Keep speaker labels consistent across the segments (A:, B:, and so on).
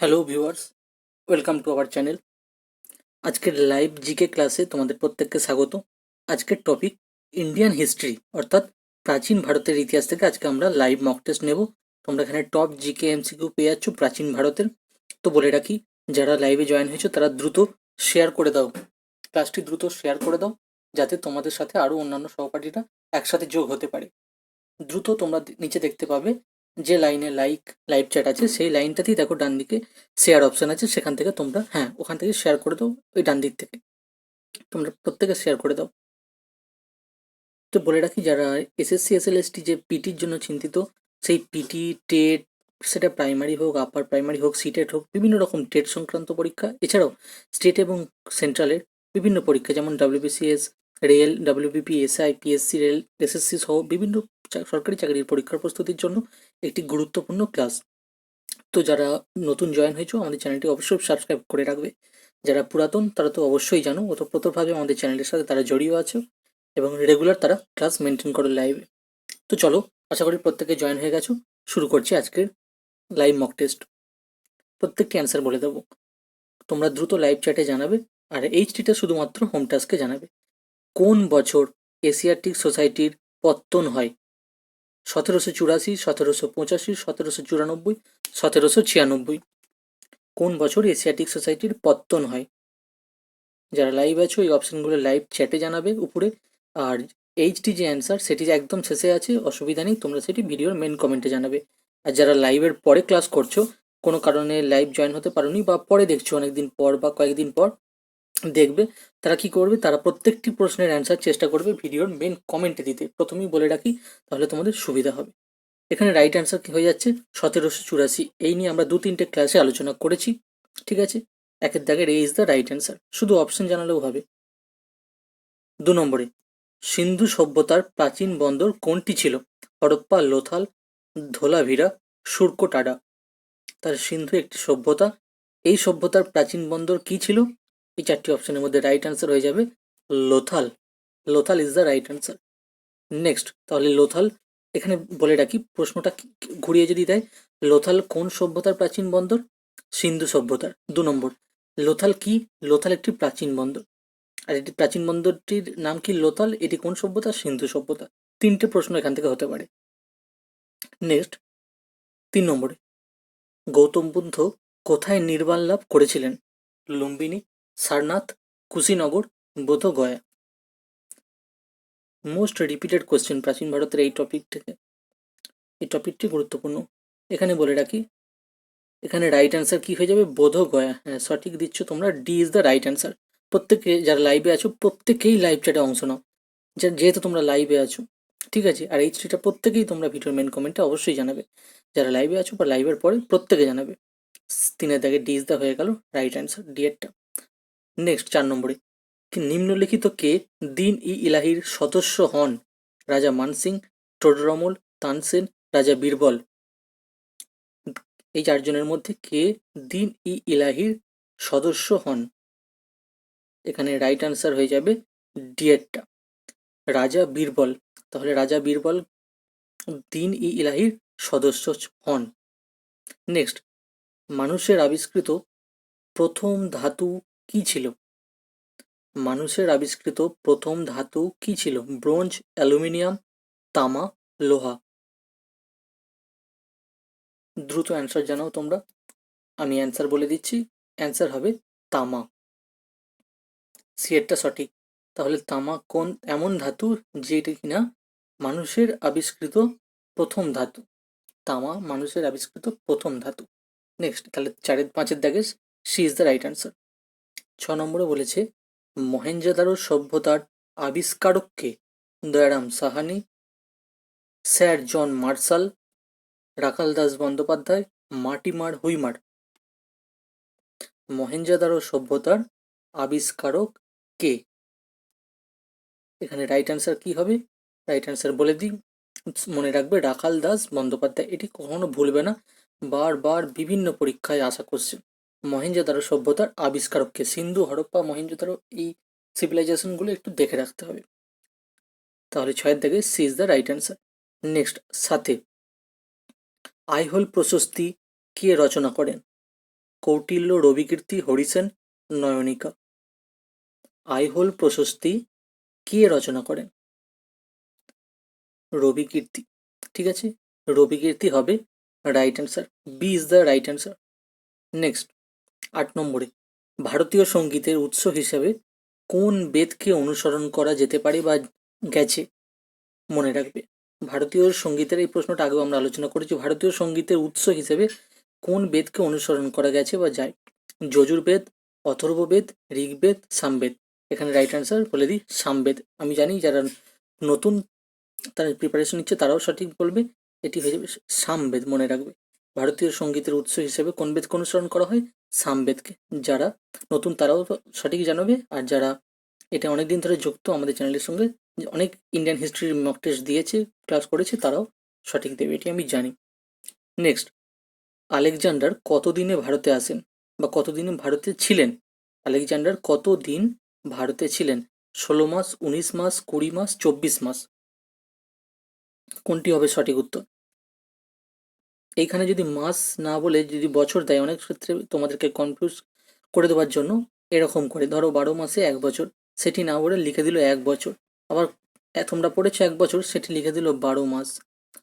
A: Hello viewers, welcome to our channel. আজকের live GK ক্লাসে তোমাদের প্রত্যেককে স্বাগত। আজকের টপিক ইন্ডিয়ান হিস্ট্রি, অর্থাৎ প্রাচীন ভারতের ইতিহাস থেকে আজকে আমরা লাইভ মক টেস্ট নেব। তোমরা এখানে টপ জিকে এমসিকিউ পেয়ে যাচ্ছ প্রাচীন ভারতের। তো বলে রাখি, যারা লাইভে জয়েন হয়েছো তারা দ্রুত শেয়ার করে দাও, ক্লাসটি দ্রুত শেয়ার করে দাও, যাতে তোমাদের সাথে আরও অন্যান্য সহপাঠীরা একসাথে যোগ হতে পারে। দ্রুত তোমরা নিচে দেখতে পাবে যে লাইনে লাইভ চ্যাট আছে, সেই লাইনটাতেই দেখো ডান দিকে শেয়ার অপশন আছে, সেখান থেকে তোমরা ওখান থেকে শেয়ার করে দাও। ওই ডান দিক থেকে তোমরা প্রত্যেকে শেয়ার করে দাও। তো বলে রাখি, যারা এসএসসি এসএলএসটি যে পিটির জন্য চিন্তিত, সেই পিটি টেট, সেটা প্রাইমারি হোক, আপার প্রাইমারি হোক, সিটেট হোক, বিভিন্ন রকম টেট সংক্রান্ত পরীক্ষা, এছাড়াও স্টেট এবং সেন্ট্রালের বিভিন্ন পরীক্ষা যেমন WBCS, rail, WBP, SI, PSC, rail, SSC সহ বিভিন্ন সরকারি চাকরির পরীক্ষার প্রস্তুতির জন্য একটি গুরুত্বপূর্ণ ক্লাস। তো যারা নতুন জয়েন হয়েছো আমাদের চ্যানেলটি অবশ্যই সাবস্ক্রাইব করে রাখবে। যারা পুরাতন তারা তো অবশ্যই জানো, ওতপ্রোতভাবে আমাদের চ্যানেলের সাথে তারা জড়িয়ে আছে এবং রেগুলার তারা ক্লাস মেনটেন করে লাইভে। তো চলো, আশা করি প্রত্যেকে জয়েন হয়ে গেছো। শুরু করছি আজকের লাইভ মক টেস্ট। প্রত্যেকটি অ্যান্সার বলে দেবো, তোমরা দ্রুত লাইভ চ্যাটে জানাবে, আর এইচটিটা শুধুমাত্র হোম টাস্কে জানাবে। কোন বছর এশিয়াটিক সোসাইটির পত্তন হয়? 1784, 1785, 1794, 1796। কোন বছর এশিয়াটিক সোসাইটির পত্তন হয়? যারা লাইভ আছো এই অপশনগুলো লাইভ চ্যাটে জানাবে উপরে, আর এইচটি যে অ্যান্সার সেটি যে একদম শেষে আছে, অসুবিধা নেই, তোমরা সেটি ভিডিওর মেন কমেন্টে জানাবে। আর যারা লাইভের পরে ক্লাস করছো, কোনো কারণে লাইভ জয়েন হতে পারোনি বা পরে দেখছো অনেকদিন পর বা কয়েকদিন পর দেখবে, তারা কি করবে, তারা প্রত্যেকটি প্রশ্নের অ্যান্সার চেষ্টা করবে ভিডিওর মেন কমেন্টে দিতে। প্রথমেই বলে রাখি, তাহলে তোমাদের সুবিধা হবে। এখানে রাইট অ্যান্সার কি হয়ে যাচ্ছে? 1784। এই নিয়ে আমরা 2-3টে ক্লাসে আলোচনা করেছি, ঠিক আছে? একের দাগের এ ইজ দ্য রাইট অ্যান্সার, শুধু অপশন জানালেও হবে। 2 নম্বরে, সিন্ধু সভ্যতার প্রাচীন বন্দর কোনটি ছিল? হরপ্পা, লোথাল, ধোলাভিরা, সুরকোটাডা। তার সিন্ধু একটি সভ্যতা, এই সভ্যতার প্রাচীন বন্দর কি ছিল? এই 4টি অপশনের মধ্যে রাইট অ্যান্সার হয়ে যাবে Lothal. Lothal is the right answer. Next, তাহলে লোথাল, এখানে বলে রাখি প্রশ্নটা ঘুরিয়ে যদি দেয়, লোথাল কোন সভ্যতার প্রাচীন বন্দর? সিন্ধু সভ্যতার। 2 নম্বর, লোথাল কি? লোথাল একটি প্রাচীন বন্দর, আর এটি প্রাচীন বন্দরটির নাম কি? লোথাল। এটি কোন সভ্যতা? সিন্ধু সভ্যতা। 3টে প্রশ্ন এখান থেকে হতে পারে। নেক্সট, 3 নম্বরে, গৌতম বুদ্ধ কোথায় নির্বাণ লাভ করেছিলেন? Lumbini, Sarnath, Kushinagar, Bodh Gaya. Most repeated question প্রাচীন ভারতের এই টপিক থেকে, এই টপিকটি গুরুত্বপূর্ণ। এখানে বলে রাখি, এখানে রাইট অ্যান্সার কি হয়ে যাবে? বোধগয়া। হ্যাঁ, সঠিক দিচ্ছ তোমরা, D is the right answer. প্রত্যেকে যারা লাইভে আছো প্রত্যেকেই লাইভ চ্যাটে অংশ নাও, যেহেতু তোমরা লাইভে আছো, ঠিক আছে? আর এইচটিটা প্রত্যেকেই তোমরা ভিডিওর মেন কমেন্টে অবশ্যই জানাবে, যারা লাইভে আছো বা লাইভের পরে প্রত্যেকে জানাবে। 3-এর দাগে ডি ইজ দ্য হয়ে গেল রাইট অ্যান্সার, ডি এরটা। নেক্সট, 4 নম্বরে, নিম্নলিখিত কে দিন ই ইলাহির সদস্য হন? রাজা মানসিং, টোডরমল, তানসেন, রাজা বীরবল। এই 4জনের মধ্যে কে দিন ই ইলাহির সদস্য হন? এখানে রাইট অ্যান্সার হয়ে যাবে ডি এরটা, রাজা বীরবল। তাহলে রাজা বীরবল দিন ই ইলাহির সদস্য হন। নেক্সট, মানুষের আবিষ্কৃত প্রথম ধাতু কি ছিল? মানুষের আবিষ্কৃত প্রথম ধাতু কি ছিল? ব্রোঞ্জ, অ্যালুমিনিয়াম, তামা, লোহা। দ্রুত অ্যান্সার জানাও তোমরা, আমি অ্যান্সার বলে দিচ্ছি। অ্যান্সার হবে তামা, সি এরটা সঠিক। তাহলে তামা কোন এমন ধাতু যেটি কিনা মানুষের আবিষ্কৃত প্রথম ধাতু? তামা মানুষের আবিষ্কৃত প্রথম ধাতু। নেক্সট, তাহলে 4-5 দাগে C is the right answer. 6 নম্বরে বলেছে, মহেঞ্জোদারো সভ্যতার আবিষ্কারক কে? Dayaram Sahni, sir John Marshall, Rakhal Das Bandyopadhyay, Mortimer Wheeler. Mohenjodaro সভ্যতার আবিষ্কারক কে? এখানে রাইট অ্যান্সার কি হবে? রাইট অ্যান্সার বলে দিই, মনে রাখবে রাখাল দাস বন্দ্যোপাধ্যায়। এটি কখনো ভুলবে না, বারবার বিভিন্ন পরীক্ষায় আসা করছে। মহেঞ্জোদারো সভ্যতার আবিষ্কারককে, সিন্ধু, হরপ্পা, মহেঞ্জোদারো, এই সিভিলাইজেশনগুলো একটু দেখে রাখতে হবে। তাহলে 6-এর দাগে C is the right answer. Next, 7, Aihole প্রশস্তি কে রচনা করেন? কৌটিল্য, রবিকীর্তি, হরিসেন, নয়নিকা। আইহোল প্রশস্তি কে রচনা করেন? রবিকীর্তি। ঠিক আছে, রবিকীর্তি হবে right answer, B is the right answer. Next 8 নম্বরে, ভারতীয় সঙ্গীতের উৎস হিসেবে কোন বেদকে অনুসরণ করা যেতে পারে বা গেছে? মনে রাখবে, ভারতীয় সঙ্গীতের এই প্রশ্নটা আগেও আমরা আলোচনা করেছি। ভারতীয় সঙ্গীতের উৎস হিসেবে কোন বেদকে অনুসরণ করা গেছে বা যায়? যজুর্বেদ, অথর্ববেদ, ঋগ্বেদ, সামবেদ। এখানে রাইট অ্যান্সার বলে দিই, সামবেদ। আমি জানি যারা নতুন তারা প্রিপারেশন নিচ্ছে তারাও সঠিক বলবে, এটি হয়ে যাবে সামবেদ। মনে রাখবে, ভারতীয় সঙ্গীতের উৎস হিসেবে কোন বেদকে অনুসরণ করা হয়? সামবেদকে। যারা নতুন তারাও সঠিক জানাবে, আর যারা এটা অনেকদিন ধরে যুক্ত আমাদের চ্যানেলের সঙ্গে, অনেক ইন্ডিয়ান হিস্ট্রির মক টেস্ট দিয়েছে, ক্লাস করেছে, তারাও সঠিক দেবে, এটি আমি জানি। নেক্সট, আলেকজান্ডার কতদিনে ভারতে আসেন বা কতদিনে ভারতে ছিলেন? আলেকজান্ডার কতদিন ভারতে ছিলেন? 16 মাস, 19 মাস, 20 মাস, 24 মাস। কোনটি হবে সঠিক উত্তর? এইখানে যদি মাস না বলে যদি বছর দেয়, অনেক ক্ষেত্রে তোমাদেরকে কনফিউজ করে দেওয়ার জন্য এরকম করে, ধরো 12 মাসে 1 বছর, সেটি না বলে লিখে দিল 1 বছর। আবার তোমরা পড়েছো 1 বছর, সেটি লিখে দিল 12 মাস।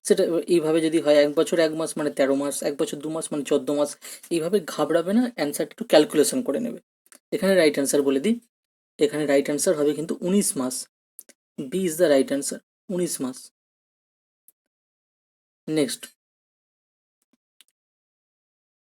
A: সেটা এইভাবে যদি হয়, 1 বছর 1 মাস মানে 13 মাস, 1 বছর 2 মাস মানে 14 মাস। এইভাবে ঘাবড়াবে না, অ্যান্সারটা একটু ক্যালকুলেশন করে নেবে। এখানে রাইট অ্যান্সার বলে দিই, এখানে রাইট অ্যান্সার হবে কিন্তু 19 মাস। B is the right answer, 19 মাস। নেক্সট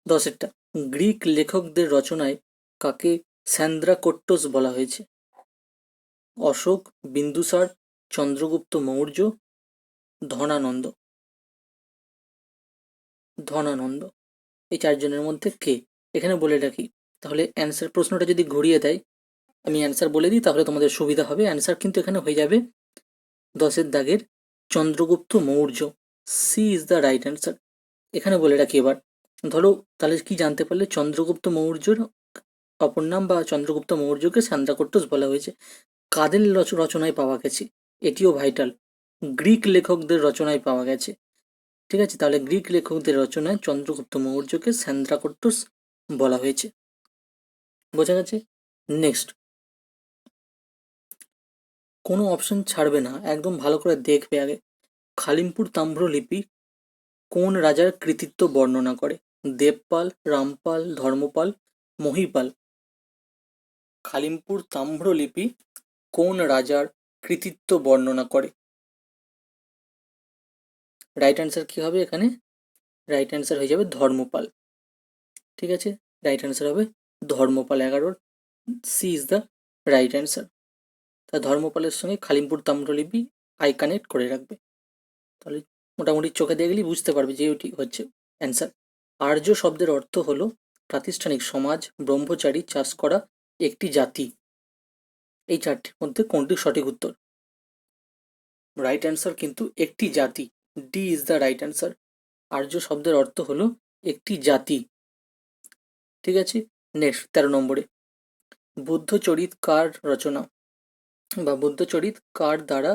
A: 10এরটা, গ্রিক লেখকদের রচনায় কাকে স্যান্দ্রাকোট্টোস বলা হয়েছে? অশোক, বিন্দুসার, চন্দ্রগুপ্ত মৌর্য, ধনানন্দ। ধনানন্দ। এই 4 জনের মধ্যে কে? এখানে বলে রাখি, তাহলে অ্যান্সার, প্রশ্নটা যদি ঘুরিয়ে দেয়, আমি অ্যান্সার বলে দিই, তাহলে তোমাদের সুবিধা হবে। অ্যান্সার কিন্তু এখানে হয়ে যাবে 10এর দাগের Chandragupta Maurya. C is the right answer. এখানে বলে রাখি এবার, ধরো তাহলে কি জানতে পারলে? চন্দ্রগুপ্ত মৌর্যর অপর নাম বা চন্দ্রগুপ্ত মৌর্যকে স্যান্দ্রাকোট্টোস বলা হয়েছে। কাদের রচনায় পাওয়া গেছে? এটিও ভাইটাল, গ্রিক লেখকদের রচনায় পাওয়া গেছে। ঠিক আছে, তাহলে গ্রিক লেখকদের রচনায় চন্দ্রগুপ্ত মৌর্যকে স্যান্দ্রাকোট্টোস বলা হয়েছে। বোঝা গেছে? নেক্সট, কোনো অপশন ছাড়বে না, একদম ভালো করে দেখবে আগে। খালিমপুর তাম্রলিপি কোন রাজার কৃতিত্ব বর্ণনা করে? দেবপাল, রামপাল, ধর্মপাল, মহিপাল। খালিমপুর তাম্রলিপি কোন রাজার কৃতিত্ব বর্ণনা করে? রাইট অ্যান্সার কি হবে এখানে? রাইট অ্যান্সার হয়ে যাবে ধর্মপাল। ঠিক আছে, রাইট অ্যান্সার হবে Dharmapala. 11, C is the right answer. তা ধর্মপালের সঙ্গে খালিমপুর তাম্রলিপি আই কানেক্ট করে রাখবে, তাহলে মোটামুটি চোখে দেখলেই বুঝতে পারবে যে ওটি হচ্ছে অ্যান্সার। আর্য শব্দের অর্থ হলো প্রাতিষ্ঠানিক সমাজ, ব্রহ্মচারী, চাষ করা, একটি জাতি। এই 4টির মধ্যে কোনটি সঠিক উত্তর? রাইট অ্যান্সার কিন্তু একটি জাতি, D is the right answer. আর্য শব্দের অর্থ হলো একটি জাতি। ঠিক আছে, নেক্সট 13 নম্বরে, বুদ্ধচরিত কার রচনা বা বুদ্ধচরিত কার দ্বারা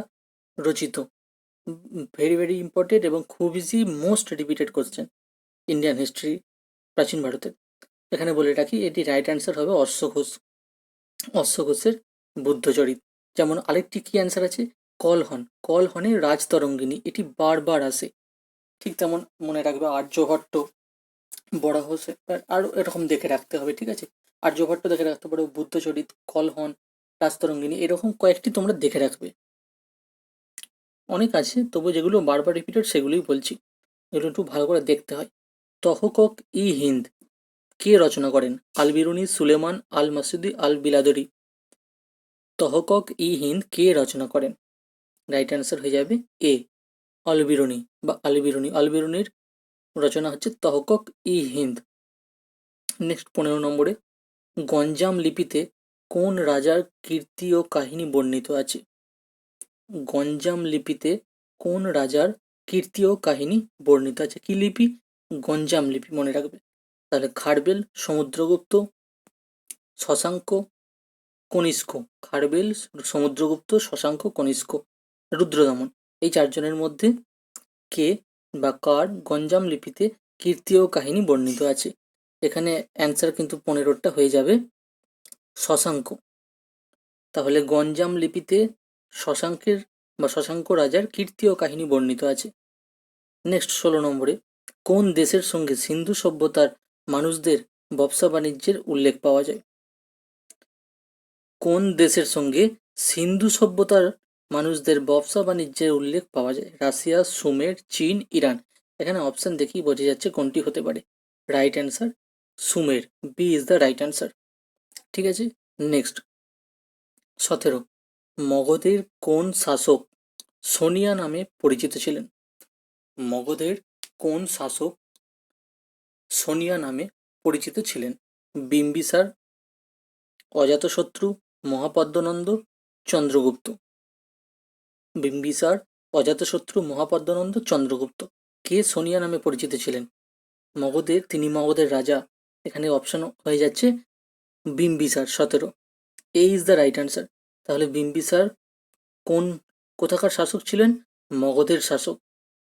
A: রচিত? ভেরি ভেরি ইম্পর্টেন্ট এবং খুব easy, most repeated question Indian history, প্রাচীন ভারতের। এখানে বলে রাখি, এটি রাইট অ্যান্সার হবে অশ্ব ঘোষ। অশ্ব ঘোষের বুদ্ধচরিত। যেমন আরেকটি কি অ্যান্সার আছে, কলহন। কলহনের রাজতরঙ্গিনী, এটি বারবার আসে। ঠিক তেমন মনে রাখবে আর্যভট্ট, বড়া হোসেন, আর এরকম দেখে রাখতে হবে। ঠিক আছে, আর্যভট্ট দেখে রাখতে পারো, বুদ্ধচরিত, কলহন, রাজতরঙ্গিনী, এরকম কয়েকটি তোমরা দেখে রাখবে। অনেক আছে, তবু যেগুলো বারবার রিপিটেড সেগুলোই বলছি, এগুলো একটু ভালো করে দেখতে হয়। তহকক ই হিন্দ কে রচনা করেন? আল বিরুনি, সুলেমান, আল মাসুদি, আল বিলাদরি। তহকক ই হিন্দ কে রচনা করেন? রাইট অ্যান্সার হয়ে যাবে এ, আল বিরুনি বা আল বিরুনি। আল বিরুনির রচনা হচ্ছে তহকক ই হিন্দ। নেক্সট 15 নম্বরে, গঞ্জাম লিপিতে কোন রাজার কীর্তি ও কাহিনী বর্ণিত আছে? গঞ্জাম লিপিতে কোন রাজার কীর্তি ও কাহিনী বর্ণিত আছে? কি লিপি? গঞ্জাম লিপি, মনে রাখবে। তাহলে খারবেল, সমুদ্রগুপ্ত, শশাঙ্ক, কনিষ্ক। খারবেল, সমুদ্রগুপ্ত, শশাঙ্ক, কনিষ্ক, রুদ্রদমন। এই 4 জনের মধ্যে কে বা কার গঞ্জাম লিপিতে কীর্তি ও কাহিনী বর্ণিত আছে? এখানে অ্যান্সার কিন্তু 15টা হয়ে যাবে শশাঙ্ক। তাহলে গঞ্জাম লিপিতে শশাঙ্কের বা শশাঙ্ক রাজার কীর্তি ও কাহিনী বর্ণিত আছে। নেক্সট 16 নম্বরে, কোন দেশের সঙ্গে সিন্ধু সভ্যতার মানুষদের ব্যবসা বাণিজ্যের উল্লেখ পাওয়া যায়? কোন দেশের সঙ্গে সিন্ধু সভ্যতার মানুষদের ব্যবসা বাণিজ্যের উল্লেখ পাওয়া যায়? রাশিয়া, সুমের, চীন, ইরান। এখানে অপশন দেখেই বোঝা যাচ্ছে কোনটি হতে পারে। Right answer Sumer, B is the right answer. ঠিক আছে, নেক্সট 17, মগধের কোন শাসক সোনিয়া নামে পরিচিত ছিলেন? মগধের কোন শাসক সোনিয়া নামে পরিচিত ছিলেন? বিম্বিসার, অজাতশত্রু, মহাপদ্মনন্দ, চন্দ্রগুপ্ত। বিম্বিসার, অজাতশত্রু, মহাপদ্মনন্দ, চন্দ্রগুপ্ত। কে সোনিয়া নামে পরিচিত ছিলেন? তিনি মগধের রাজা। এখানে অপশন হয়ে যাচ্ছে বিম্বিসার। 17, এ ইজ দ্য রাইট অ্যান্সার। তাহলে বিম্বিসার কোথাকার শাসক ছিলেন? মগধের শাসক।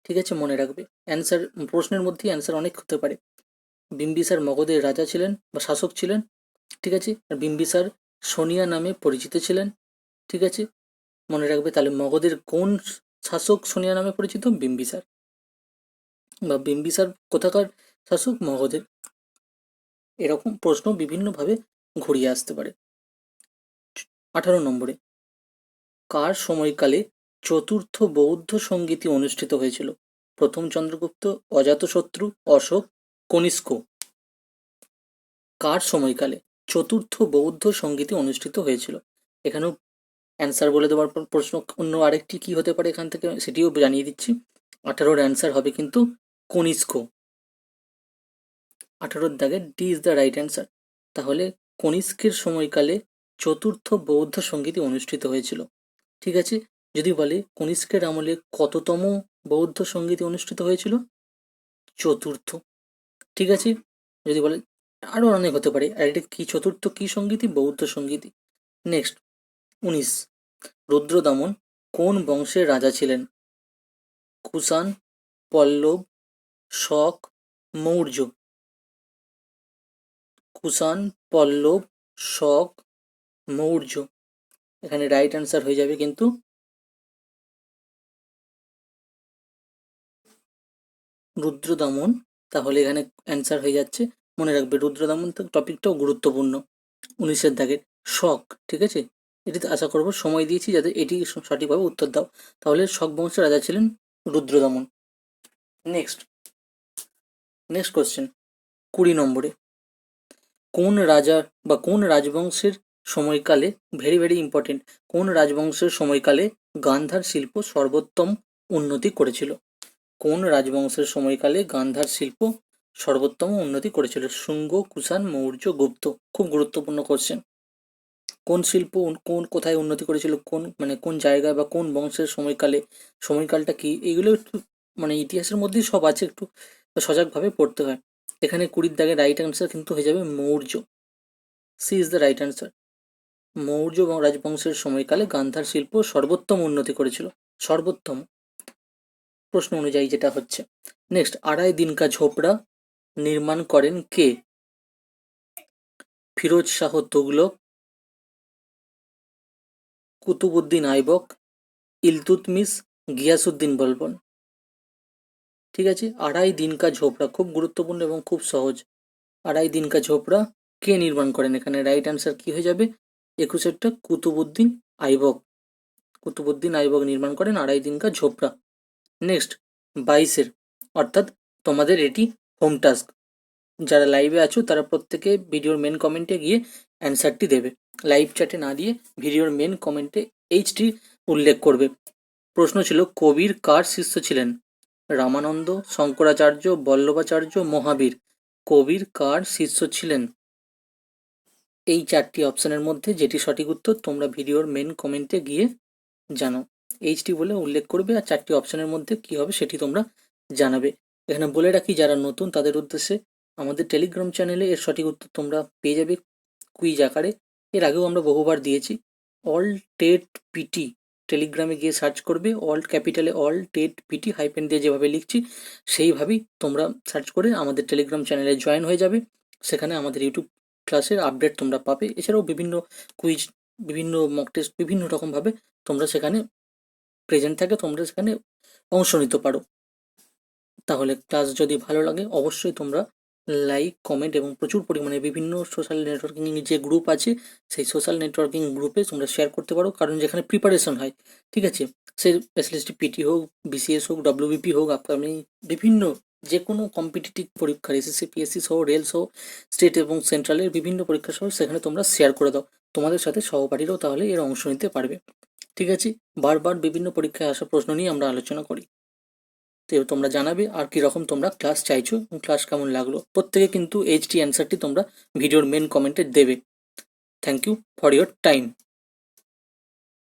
A: ঠিক আছে, মনে রাখবে। অ্যান্সার প্রশ্নের মধ্যেই অ্যান্সার অনেক হতে পারে। বিম্বিসার মগধের রাজা ছিলেন বা শাসক ছিলেন। ঠিক আছে, আর বিম্বিসার সোনিয়া নামে পরিচিত ছিলেন। ঠিক আছে, মনে রাখবে। তাহলে মগধের কোন শাসক সোনিয়া নামে পরিচিত? বিম্বিসার। বা বিম্বিসার কোথাকার শাসক? মগধের। এরকম প্রশ্ন বিভিন্নভাবে ঘুরিয়ে আসতে পারে। 18 নম্বরে, কার সময়কালে চতুর্থ বৌদ্ধ সঙ্গীতি অনুষ্ঠিত হয়েছিল? প্রথম চন্দ্রগুপ্ত, অজাতশত্রু, অশোক, কনিষ্ক। কার সময়কালে চতুর্থ বৌদ্ধ সঙ্গীতি অনুষ্ঠিত হয়েছিল? এখানেও অ্যান্সার বলে দেওয়ার পর প্রশ্ন অন্য আরেকটি কি হতে পারে এখান থেকে সেটিও জানিয়ে দিচ্ছি। 18-র অ্যান্সার হবে কিন্তু কনিষ্ক। 18-র দাগে D is the right answer. তাহলে কনিষ্কের সময়কালে চতুর্থ বৌদ্ধ সঙ্গীতি অনুষ্ঠিত হয়েছিল। ঠিক আছে, যদি বলে কনিষ্কের আমলে কততম বৌদ্ধ সঙ্গীতি অনুষ্ঠিত হয়েছিল? চতুর্থ। ঠিক আছে, যদি বলে আরো অনেক হতে পারে। আর এটা কি চতুর্থ কি সঙ্গীতি? বৌদ্ধ সঙ্গীতি। নেক্সট 19, রুদ্রদমন কোন বংশের রাজা ছিলেন? কুষাণ, পল্লব, শক, মৌর্য। কুষাণ, পল্লব, শক, মৌর্য। এখানে রাইট অ্যান্সার হয়ে যাবে কিন্তু রুদ্রদমন। তাহলে এখানে অ্যান্সার হয়ে যাচ্ছে, মনে রাখবে রুদ্রদমন টপিকটাও গুরুত্বপূর্ণ। 19-এর দাগের শক। ঠিক আছে, এটিতে আশা করবো সময় দিয়েছি যাতে এটি সঠিকভাবে উত্তর দাও। তাহলে শক বংশের রাজা ছিলেন রুদ্রদমন। নেক্সট কোশ্চেন 20 নম্বরে, কোন রাজা বা কোন রাজবংশের সময়কালে, ভেরি ভেরি ইম্পর্টেন্ট, কোন রাজবংশের সময়কালে গান্ধার শিল্প সর্বোত্তম উন্নতি করেছিল? কোন রাজবংশের সময়কালে গান্ধার শিল্প সর্বোত্তম উন্নতি করেছিল? শুঙ্গ, কুষাণ, মৌর্য, গুপ্ত। খুব গুরুত্বপূর্ণ কোশ্চেন। কোন শিল্প কোথায় উন্নতি করেছিল, কোন জায়গায় বা কোন বংশের সময়কালে, সময়কালটা কি, এগুলো একটু ইতিহাসের মধ্যেই সব আছে, একটু সজাগভাবে পড়তে হয়। এখানে 20-র দাগে রাইট অ্যান্সার কিন্তু হয়ে যাবে Maurya. C is the right answer. Maurya রাজবংশের সময়কালে গান্ধার শিল্প সর্বোত্তম উন্নতি করেছিল। সর্বোত্তম, প্রশ্ন অনুযায়ী যেটা হচ্ছে। নেক্সট, আড়াই দিন কা ঝোপড়া নির্মাণ করেন কে? ফিরোজ শাহ তুগলক, কুতুবুদ্দিন আইবক, ইলতুৎমিশ, গিয়াসুদ্দিন বলবন। ঠিক আছে, আড়াই দিন কা ঝোপড়া খুব গুরুত্বপূর্ণ এবং খুব সহজ। আড়াই দিন কা ঝোপড়া কে নির্মাণ করেন? এখানে রাইট অ্যান্সার কি হয়ে যাবে? 21-এরটা কুতুবুদ্দিন আইবক। কুতুবুদ্দিন আইবক নির্মাণ করেন আড়াই দিন কা ঝোপড়া। নেক্সট 22-এর, অর্থাৎ তোমাদের এটি হোম টাস্ক। যারা লাইভে আছো তারা প্রত্যেকে ভিডিওর মেন কমেন্টে গিয়ে অ্যান্সারটি দেবে। লাইভ চ্যাটে না দিয়ে ভিডিওর মেন কমেন্টে এইচটি উল্লেখ করবে। প্রশ্ন ছিল, কবির কার শিষ্য ছিলেন? রামানন্দ, শঙ্করাচার্য, বল্লভাচার্য, মহাবীর। কবির কার শিষ্য ছিলেন? এই 4টি অপশনের মধ্যে যেটি সঠিক উত্তর তোমরা ভিডিওর মেন কমেন্টে গিয়ে জানো, এইচটি বলে উল্লেখ করবে। আর 4টি অপশনের মধ্যে কি হবে সেটি তোমরা জানাবে। এখানে বলে রাখি যারা নতুন তাদের উদ্দেশ্যে, আমাদের টেলিগ্রাম চ্যানেলে এর সঠিক উত্তর তোমরা পেয়ে যাবে কুইজ আকারে। এর আগেও আমরা বহুবার দিয়েছি। অল টেট পিটি টেলিগ্রামে গিয়ে সার্চ করবে, অল ক্যাপিটালে অল টেট পিটি হাইপেন দিয়ে যেভাবে লিখছি সেইভাবেই তোমরা সার্চ করে আমাদের টেলিগ্রাম চ্যানেলে জয়েন হয়ে যাবে। সেখানে আমাদের ইউটিউব ক্লাসের আপডেট তোমরা পাবে। এছাড়াও বিভিন্ন কুইজ, বিভিন্ন মক টেস্ট, বিভিন্ন রকমভাবে তোমরা সেখানে প্রেজেন্ট থাকে, তোমরা সেখানে অংশ নিতে পারো। তাহলে ক্লাস যদি ভালো লাগে অবশ্যই তোমরা লাইক, কমেন্ট এবং প্রচুর পরিমাণে বিভিন্ন সোশ্যাল নেটওয়ার্কিং যে গ্রুপ আছে সেই সোশ্যাল নেটওয়ার্কিং গ্রুপে তোমরা শেয়ার করতে পারো, কারণ যেখানে প্রিপারেশন হয়, ঠিক আছে, সে এসএলএসটি পিটি হোক, বিসিএস হোক, ডব্লিউবিপি হোক, আপকামিং বিভিন্ন যে কোনো কম্পিটিটিভ পরীক্ষার এসএসসি, পিএসসি সহ, রেল সহ, স্টেট এবং সেন্ট্রালের বিভিন্ন পরীক্ষা সহ সেখানে তোমরা শেয়ার করে দাও। তোমাদের সাথে সহপাঠীরাও তাহলে এর অংশ নিতে পারবে। ঠিক আছে, বারবার বিভিন্ন পরীক্ষায় আসা প্রশ্ন নিয়ে আমরা আলোচনা করি। তো তোমরা জানাবে আর কীরকম তোমরা ক্লাস চাইছো এবং ক্লাস কেমন লাগলো। প্রত্যেকে কিন্তু এইচটি অ্যান্সারটি তোমরা ভিডিওর মেন কমেন্টে দেবে। Thank you for your time.